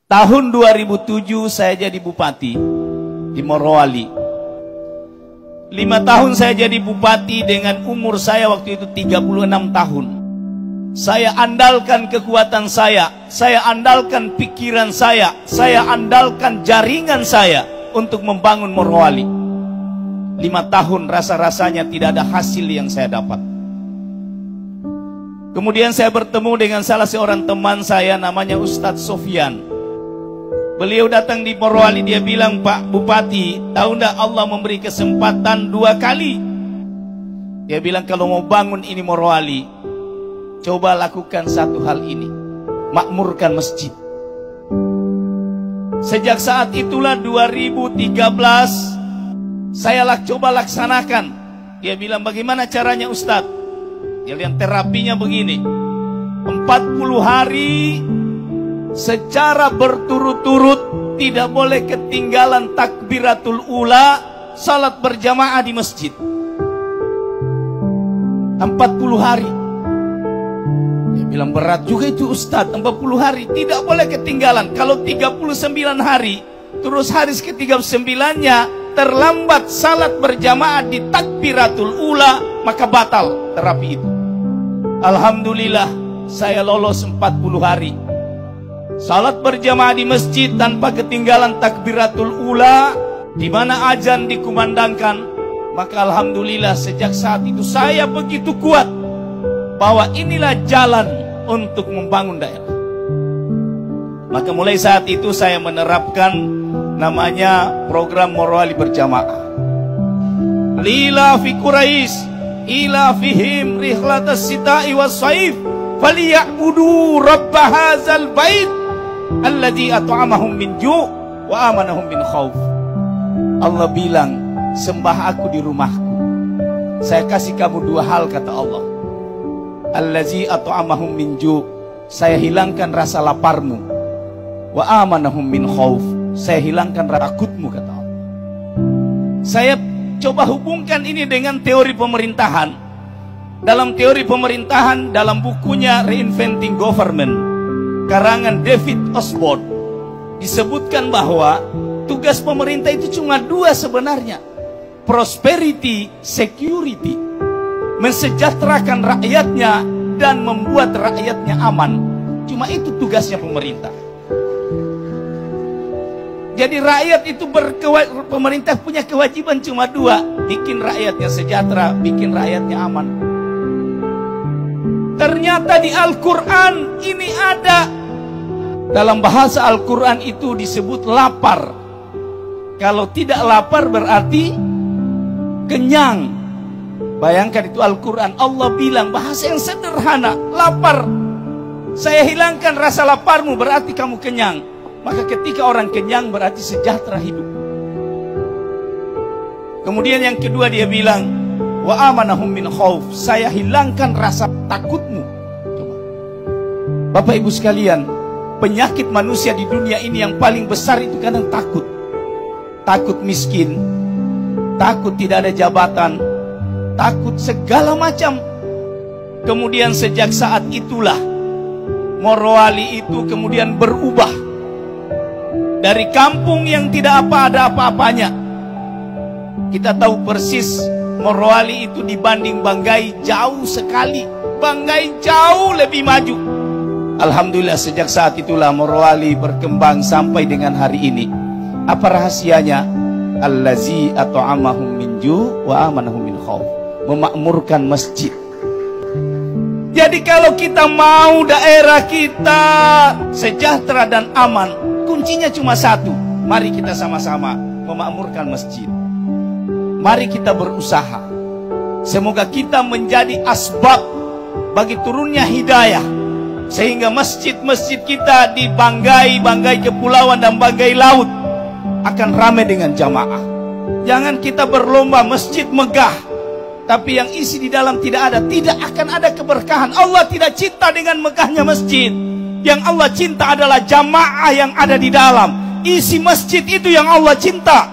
Tahun 2007 saya jadi bupati di Morowali. 5 tahun saya jadi bupati dengan umur saya waktu itu 36 tahun. Saya andalkan kekuatan saya andalkan pikiran saya andalkan jaringan saya untuk membangun Morowali. 5 tahun rasa-rasanya tidak ada hasil yang saya dapat. Kemudian saya bertemu dengan salah seorang teman saya namanya Ustadz Sofyan. Beliau datang di Morowali, dia bilang, "Pak Bupati, tahu enggak Allah memberi kesempatan 2 kali?" Dia bilang, "Kalau mau bangun ini Morowali, coba lakukan satu hal ini, makmurkan masjid." Sejak saat itulah 2013 saya coba laksanakan. Dia bilang, "Bagaimana caranya Ustadz?" Dia bilang, "Terapinya begini, 40 hari secara berturut-turut tidak boleh ketinggalan takbiratul ula, salat berjamaah di masjid. 40 hari. Dia bilang, "Berat juga itu Ustadz, 40 hari tidak boleh ketinggalan. Kalau 39 hari terus hari ke-39-nya terlambat salat berjamaah di takbiratul ula, maka batal terapi itu." Alhamdulillah saya lolos 40 hari salat berjamaah di masjid tanpa ketinggalan takbiratul ula, di mana azan dikumandangkan. Maka alhamdulillah sejak saat itu saya begitu kuat bahwa inilah jalan untuk membangun daerah. Maka mulai saat itu saya menerapkan namanya program Morowali berjamaah. Lila fi Quraisy ila fihim rihlatas sita'i was saif falyabudu rabb hadzal bait alladzi at'amahum min ju' wa amanahum min khauf. Allah bilang, "Sembah aku di rumahku. Saya kasih kamu 2 hal," kata Allah. Allazi at'amahum min ju', saya hilangkan rasa laparmu. Wa amanahum min khauf, saya hilangkan rasa takutmu, kata Allah. Saya coba hubungkan ini dengan teori pemerintahan. Dalam teori pemerintahan, dalam bukunya Reinventing Government karangan David Osborne, disebutkan bahwa tugas pemerintah itu cuma 2 sebenarnya. Prosperity, security, mensejahterakan rakyatnya dan membuat rakyatnya aman. Cuma itu tugasnya pemerintah. Jadi rakyat itu pemerintah punya kewajiban cuma 2, bikin rakyatnya sejahtera, bikin rakyatnya aman. Ternyata di Al-Quran ini ada. Dalam bahasa Al-Quran itu disebut lapar. Kalau tidak lapar berarti kenyang. Bayangkan itu Al-Quran. Allah bilang bahasa yang sederhana, lapar. Saya hilangkan rasa laparmu berarti kamu kenyang. Maka ketika orang kenyang berarti sejahtera hidup. Kemudian yang kedua dia bilang, wa amanahum min khauf, saya hilangkan rasa takutmu. Coba. Bapak Ibu sekalian, penyakit manusia di dunia ini yang paling besar itu kadang takut. Takut miskin, takut tidak ada jabatan, takut segala macam. Kemudian sejak saat itulah Morowali itu kemudian berubah. Dari kampung yang tidak ada apa-apanya, kita tahu persis Morowali itu dibanding Banggai jauh sekali. Banggai jauh lebih maju. Alhamdulillah sejak saat itulah Morowali berkembang sampai dengan hari ini. Apa rahasianya? Allazi at'amahum min ju' wa amanahum min khauf. Memakmurkan masjid. Jadi kalau kita mau daerah kita sejahtera dan aman, kuncinya cuma satu. Mari kita sama-sama memakmurkan masjid. Mari kita berusaha. Semoga kita menjadi asbab bagi turunnya hidayah, sehingga masjid-masjid kita di Banggai Kepulauan dan Banggai Laut akan ramai dengan jamaah. Jangan kita berlomba masjid megah, tapi yang isi di dalam tidak ada. Tidak akan ada keberkahan. Allah tidak cinta dengan megahnya masjid. Yang Allah cinta adalah jamaah yang ada di dalam. Isi masjid itu yang Allah cinta.